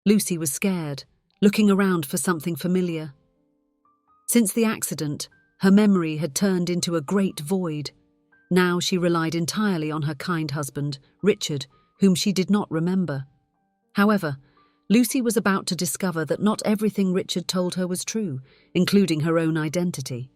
Lucy was scared, looking around for something familiar. Since the accident, her memory had turned into a great void. Now she relied entirely on her kind husband, Richard, whom she did not remember. However, Lucy was about to discover that not everything Richard told her was true, including her own identity.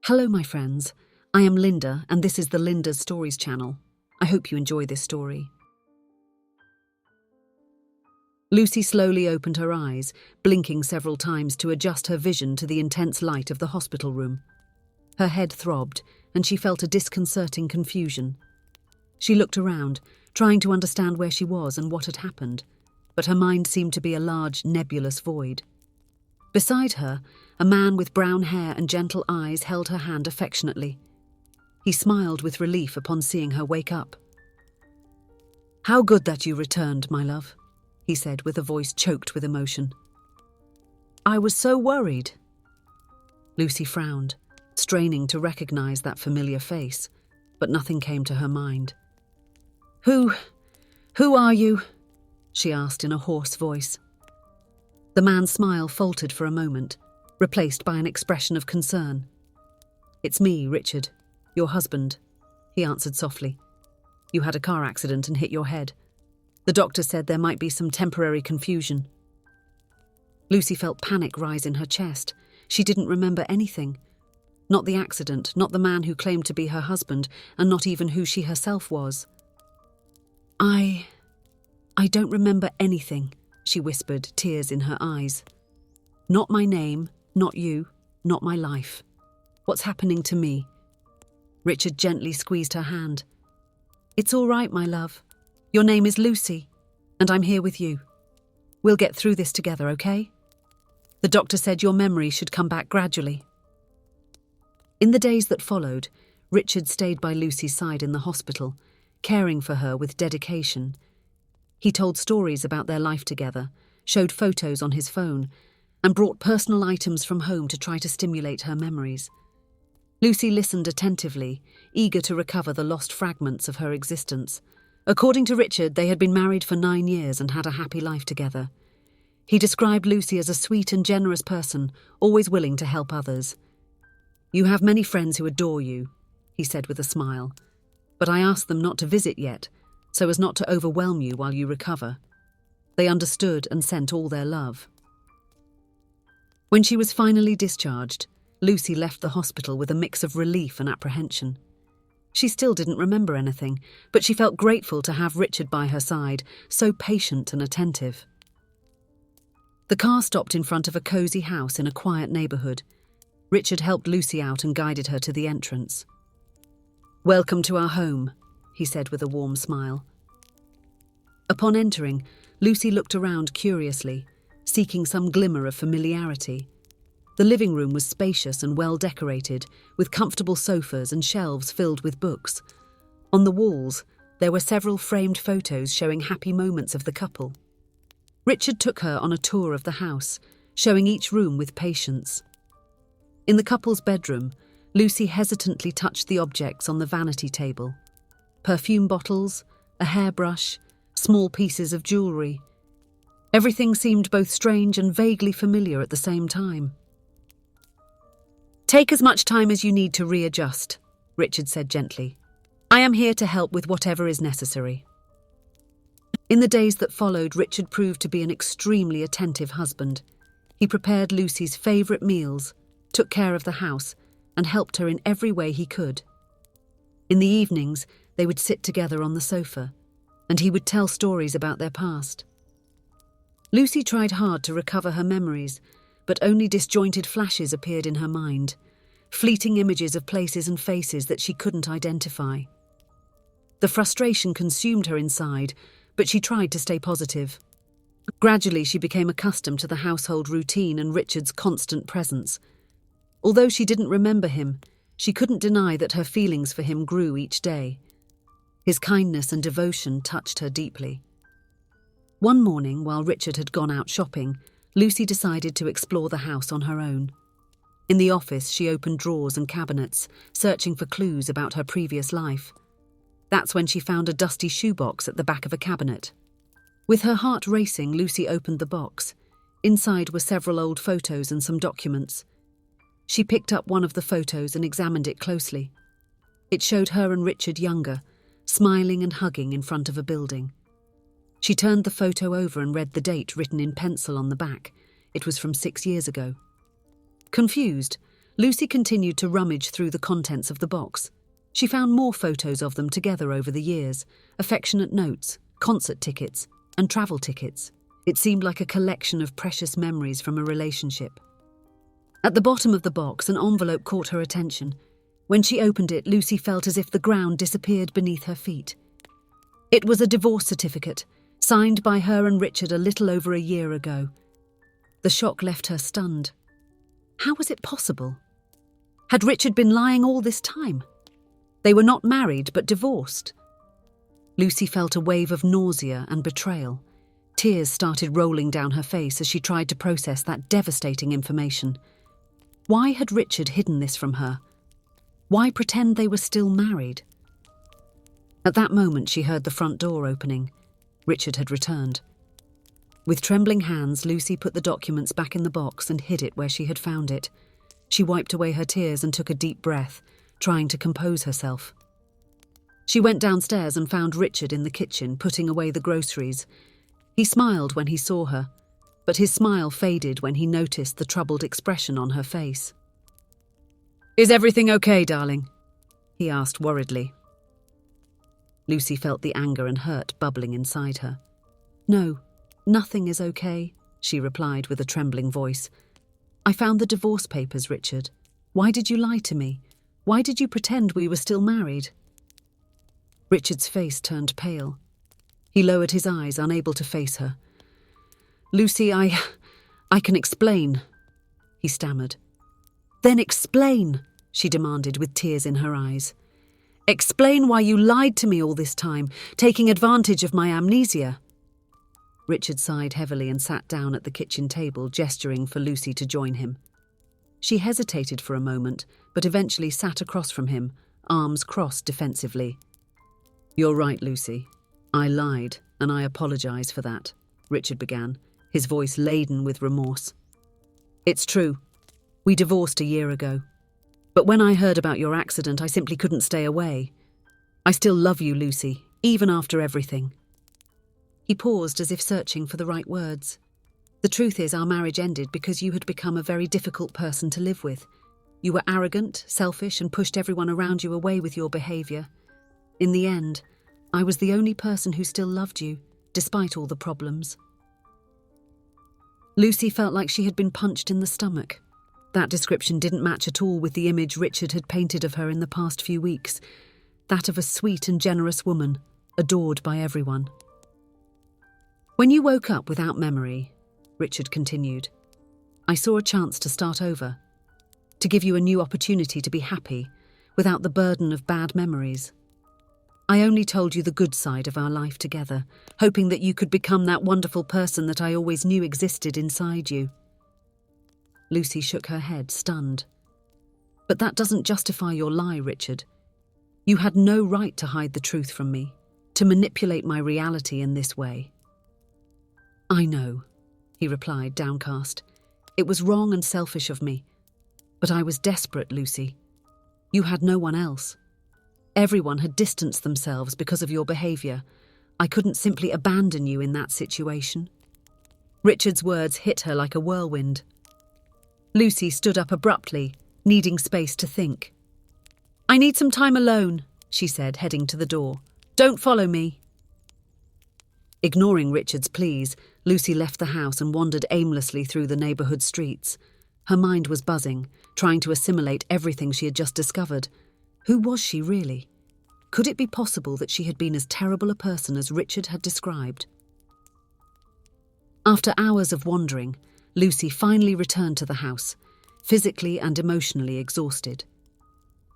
Hello, my friends. I am Linda, and this is the Linda's Stories channel. I hope you enjoy this story. Lucy slowly opened her eyes, blinking several times to adjust her vision to the intense light of the hospital room. Her head throbbed, and she felt a disconcerting confusion. She looked around, trying to understand where she was and what had happened, but her mind seemed to be a large, nebulous void. Beside her, a man with brown hair and gentle eyes held her hand affectionately. He smiled with relief upon seeing her wake up. "How good that you returned, my love," he said with a voice choked with emotion. "I was so worried." Lucy frowned, straining to recognize that familiar face, but nothing came to her mind. Who are you?" she asked in a hoarse voice. The man's smile faltered for a moment, replaced by an expression of concern. "It's me, Richard, your husband," he answered softly. "You had a car accident and hit your head. The doctor said there might be some temporary confusion." Lucy felt panic rise in her chest. She didn't remember anything. Not the accident, not the man who claimed to be her husband, and not even who she herself was. I don't remember anything," she whispered, tears in her eyes. "Not my name, not you, not my life. What's happening to me?" Richard gently squeezed her hand. "It's all right, my love. Your name is Lucy, and I'm here with you. We'll get through this together, okay? The doctor said your memory should come back gradually." In the days that followed, Richard stayed by Lucy's side in the hospital, caring for her with dedication. He told stories about their life together, showed photos on his phone, and brought personal items from home to try to stimulate her memories. Lucy listened attentively, eager to recover the lost fragments of her existence. According to Richard, they had been married for 9 years and had a happy life together. He described Lucy as a sweet and generous person, always willing to help others. "You have many friends who adore you," he said with a smile, "but I asked them not to visit yet, so as not to overwhelm you while you recover. They understood and sent all their love." When she was finally discharged, Lucy left the hospital with a mix of relief and apprehension. She still didn't remember anything, but she felt grateful to have Richard by her side, so patient and attentive. The car stopped in front of a cozy house in a quiet neighborhood. Richard helped Lucy out and guided her to the entrance. "Welcome to our home," he said with a warm smile. Upon entering, Lucy looked around curiously, seeking some glimmer of familiarity. The living room was spacious and well decorated, with comfortable sofas and shelves filled with books. On the walls, there were several framed photos showing happy moments of the couple. Richard took her on a tour of the house, showing each room with patience. In the couple's bedroom, Lucy hesitantly touched the objects on the vanity table. Perfume bottles, a hairbrush, small pieces of jewellery. Everything seemed both strange and vaguely familiar at the same time. "Take as much time as you need to readjust," Richard said gently. "I am here to help with whatever is necessary." In the days that followed, Richard proved to be an extremely attentive husband. He prepared Lucy's favourite meals, took care of the house, and helped her in every way he could. In the evenings, they would sit together on the sofa, and he would tell stories about their past. Lucy tried hard to recover her memories, but only disjointed flashes appeared in her mind, fleeting images of places and faces that she couldn't identify. The frustration consumed her inside, but she tried to stay positive. Gradually, she became accustomed to the household routine and Richard's constant presence. Although she didn't remember him, she couldn't deny that her feelings for him grew each day. His kindness and devotion touched her deeply. One morning, while Richard had gone out shopping, Lucy decided to explore the house on her own. In the office, she opened drawers and cabinets, searching for clues about her previous life. That's when she found a dusty shoebox at the back of a cabinet. With her heart racing, Lucy opened the box. Inside were several old photos and some documents. She picked up one of the photos and examined it closely. It showed her and Richard younger, smiling and hugging in front of a building. She turned the photo over and read the date written in pencil on the back. It was from 6 years ago. Confused, Lucy continued to rummage through the contents of the box. She found more photos of them together over the years, affectionate notes, concert tickets, and travel tickets. It seemed like a collection of precious memories from a relationship. At the bottom of the box, an envelope caught her attention. When she opened it, Lucy felt as if the ground disappeared beneath her feet. It was a divorce certificate, signed by her and Richard a little over a year ago. The shock left her stunned. How was it possible? Had Richard been lying all this time? They were not married, but divorced. Lucy felt a wave of nausea and betrayal. Tears started rolling down her face as she tried to process that devastating information. Why had Richard hidden this from her? Why pretend they were still married? At that moment, she heard the front door opening. Richard had returned. With trembling hands, Lucy put the documents back in the box and hid it where she had found it. She wiped away her tears and took a deep breath, trying to compose herself. She went downstairs and found Richard in the kitchen, putting away the groceries. He smiled when he saw her, but his smile faded when he noticed the troubled expression on her face. "Is everything okay, darling?" he asked worriedly. Lucy felt the anger and hurt bubbling inside her. "No, nothing is okay," she replied with a trembling voice. "I found the divorce papers, Richard. Why did you lie to me? Why did you pretend we were still married?" Richard's face turned pale. He lowered his eyes, unable to face her. "Lucy, I can explain," he stammered. "Then explain," she demanded with tears in her eyes. "Explain why you lied to me all this time, taking advantage of my amnesia." Richard sighed heavily and sat down at the kitchen table, gesturing for Lucy to join him. She hesitated for a moment, but eventually sat across from him, arms crossed defensively. "You're right, Lucy. I lied, and I apologize for that," Richard began, his voice laden with remorse. "It's true. We divorced a year ago. But when I heard about your accident, I simply couldn't stay away. I still love you, Lucy, even after everything." He paused as if searching for the right words. "The truth is, our marriage ended because you had become a very difficult person to live with. You were arrogant, selfish, and pushed everyone around you away with your behaviour. In the end, I was the only person who still loved you, despite all the problems." Lucy felt like she had been punched in the stomach. That description didn't match at all with the image Richard had painted of her in the past few weeks, that of a sweet and generous woman, adored by everyone. "When you woke up without memory," Richard continued, "I saw a chance to start over, to give you a new opportunity to be happy, without the burden of bad memories. I only told you the good side of our life together, hoping that you could become that wonderful person that I always knew existed inside you." Lucy shook her head, stunned. "But that doesn't justify your lie, Richard. You had no right to hide the truth from me, to manipulate my reality in this way." "I know," he replied, downcast. "It was wrong and selfish of me. But I was desperate, Lucy. You had no one else. Everyone had distanced themselves because of your behaviour. I couldn't simply abandon you in that situation." Richard's words hit her like a whirlwind. Lucy stood up abruptly, needing space to think. "I need some time alone," she said, heading to the door. "Don't follow me." Ignoring Richard's pleas, Lucy left the house and wandered aimlessly through the neighbourhood streets. Her mind was buzzing, trying to assimilate everything she had just discovered. Who was she really? Could it be possible that she had been as terrible a person as Richard had described? After hours of wandering, Lucy finally returned to the house, physically and emotionally exhausted.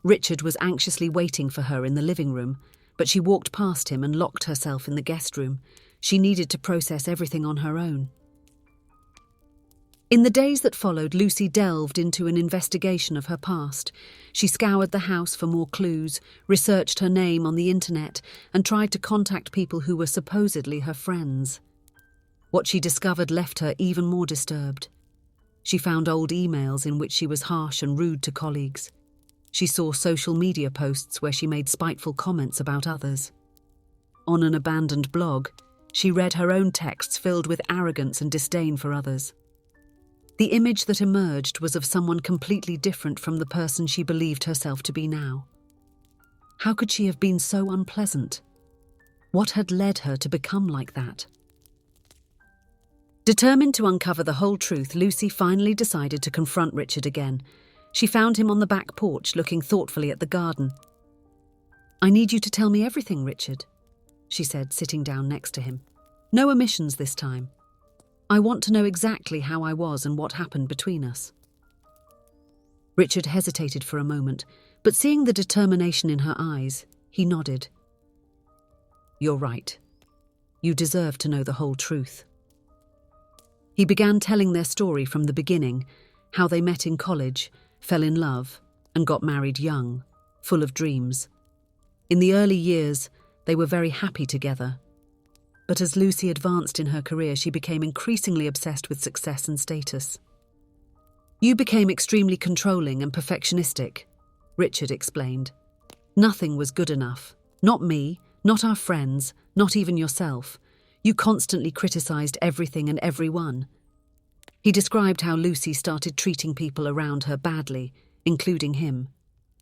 Richard was anxiously waiting for her in the living room, but she walked past him and locked herself in the guest room. She needed to process everything on her own. In the days that followed, Lucy delved into an investigation of her past. She scoured the house for more clues, researched her name on the internet, and tried to contact people who were supposedly her friends. What she discovered left her even more disturbed. She found old emails in which she was harsh and rude to colleagues. She saw social media posts where she made spiteful comments about others. On an abandoned blog, she read her own texts filled with arrogance and disdain for others. The image that emerged was of someone completely different from the person she believed herself to be now. How could she have been so unpleasant? What had led her to become like that? Determined to uncover the whole truth, Lucy finally decided to confront Richard again. She found him on the back porch, looking thoughtfully at the garden. "I need you to tell me everything, Richard," she said, sitting down next to him. "No omissions this time. I want to know exactly how I was and what happened between us." Richard hesitated for a moment, but seeing the determination in her eyes, he nodded. "You're right. You deserve to know the whole truth." He began telling their story from the beginning, how they met in college, fell in love, and got married young, full of dreams. In the early years, they were very happy together. But as Lucy advanced in her career, she became increasingly obsessed with success and status. "You became extremely controlling and perfectionistic," Richard explained. "Nothing was good enough. Not me, not our friends, not even yourself. You constantly criticized everything and everyone." He described how Lucy started treating people around her badly, including him.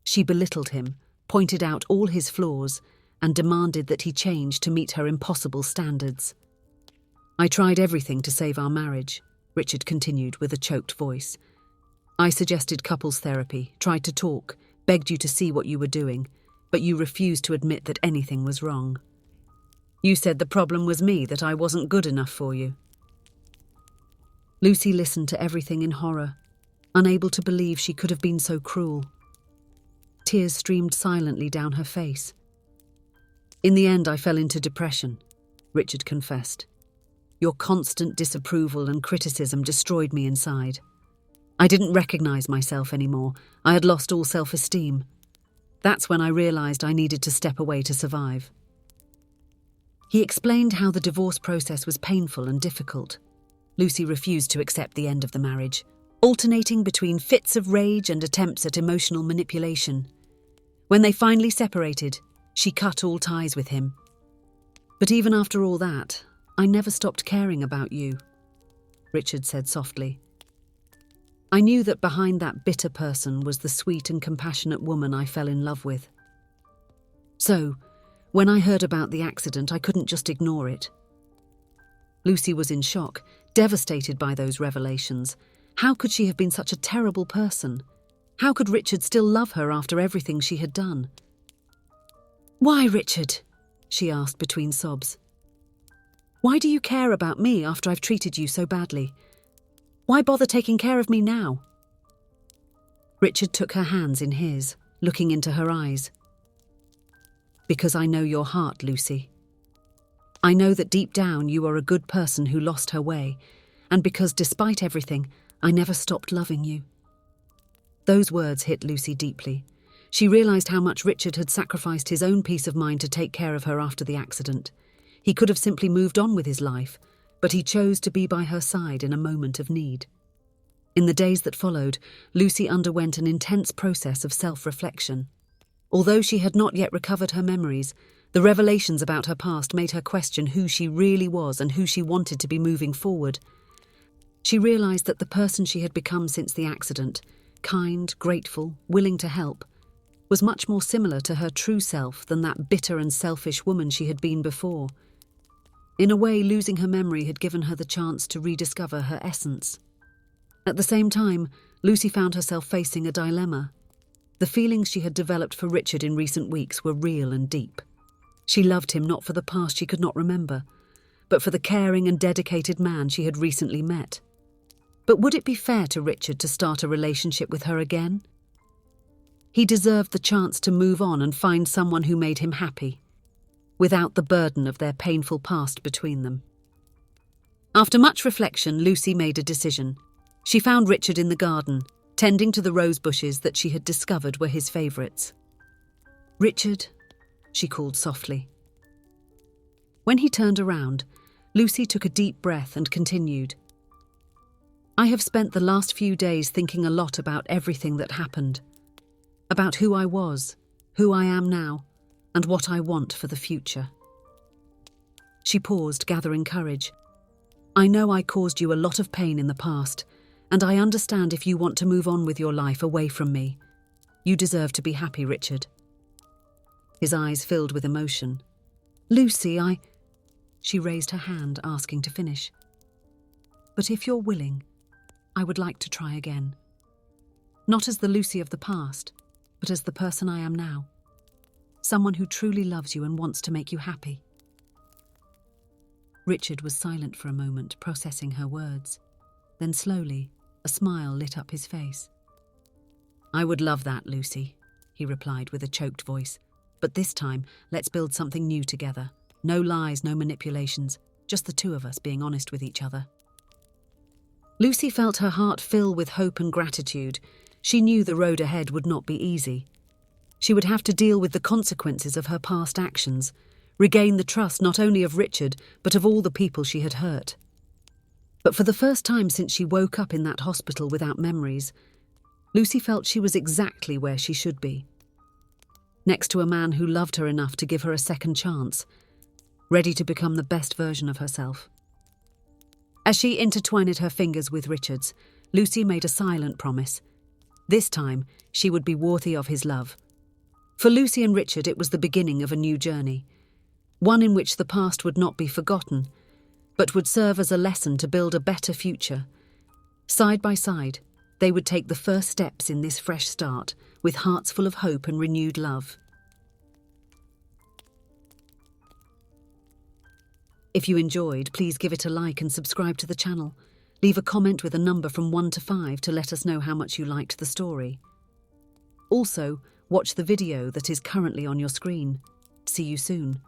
She belittled him, pointed out all his flaws, and demanded that he change to meet her impossible standards. "I tried everything to save our marriage," Richard continued with a choked voice. "I suggested couples therapy, tried to talk, begged you to see what you were doing, but you refused to admit that anything was wrong. You said the problem was me, that I wasn't good enough for you." Lucy listened to everything in horror, unable to believe she could have been so cruel. Tears streamed silently down her face. "In the end, I fell into depression," Richard confessed. "Your constant disapproval and criticism destroyed me inside. I didn't recognize myself anymore. I had lost all self-esteem. That's when I realized I needed to step away to survive." He explained how the divorce process was painful and difficult. Lucy refused to accept the end of the marriage, alternating between fits of rage and attempts at emotional manipulation. When they finally separated, she cut all ties with him. "But even after all that, I never stopped caring about you," Richard said softly. "I knew that behind that bitter person was the sweet and compassionate woman I fell in love with. So, when I heard about the accident, I couldn't just ignore it." Lucy was in shock, devastated by those revelations. How could she have been such a terrible person? How could Richard still love her after everything she had done? "Why, Richard?" she asked between sobs. "Why do you care about me after I've treated you so badly? Why bother taking care of me now?" Richard took her hands in his, looking into her eyes. "Because I know your heart, Lucy. I know that deep down you are a good person who lost her way, and because despite everything, I never stopped loving you." Those words hit Lucy deeply. She realized how much Richard had sacrificed his own peace of mind to take care of her after the accident. He could have simply moved on with his life, but he chose to be by her side in a moment of need. In the days that followed, Lucy underwent an intense process of self-reflection. Although she had not yet recovered her memories, the revelations about her past made her question who she really was and who she wanted to be moving forward. She realized that the person she had become since the accident, kind, grateful, willing to help, was much more similar to her true self than that bitter and selfish woman she had been before. In a way, losing her memory had given her the chance to rediscover her essence. At the same time, Lucy found herself facing a dilemma. The feelings she had developed for Richard in recent weeks were real and deep. She loved him not for the past she could not remember, but for the caring and dedicated man she had recently met. But would it be fair to Richard to start a relationship with her again? He deserved the chance to move on and find someone who made him happy, without the burden of their painful past between them. After much reflection, Lucy made a decision. She found Richard in the garden, tending to the rose bushes that she had discovered were his favourites. "Richard," she called softly. When he turned around, Lucy took a deep breath and continued. I have spent the last few days thinking a lot about everything that happened. About who I was, who I am now, and what I want for the future. She paused, gathering courage. I know I caused you a lot of pain in the past, and I understand if you want to move on with your life away from me. You deserve to be happy, Richard. His eyes filled with emotion. Lucy, She raised her hand, asking to finish. But if you're willing, I would like to try again. Not as the Lucy of the past, but as the person I am now. Someone who truly loves you and wants to make you happy. Richard was silent for a moment, processing her words. Then slowly, a smile lit up his face. I would love that, Lucy, he replied with a choked voice. But this time, let's build something new together. No lies, no manipulations, just the two of us being honest with each other. Lucy felt her heart fill with hope and gratitude. She knew the road ahead would not be easy. She would have to deal with the consequences of her past actions, regain the trust not only of Richard, but of all the people she had hurt. But for the first time since she woke up in that hospital without memories, Lucy felt she was exactly where she should be. Next to a man who loved her enough to give her a second chance, ready to become the best version of herself. As she intertwined her fingers with Richard's, Lucy made a silent promise. This time, she would be worthy of his love. For Lucy and Richard, it was the beginning of a new journey, one in which the past would not be forgotten, but would serve as a lesson to build a better future. Side by side, they would take the first steps in this fresh start, with hearts full of hope and renewed love. If you enjoyed, please give it a like and subscribe to the channel. Leave a comment with a number from 1 to 5 to let us know how much you liked the story. Also, watch the video that is currently on your screen. See you soon.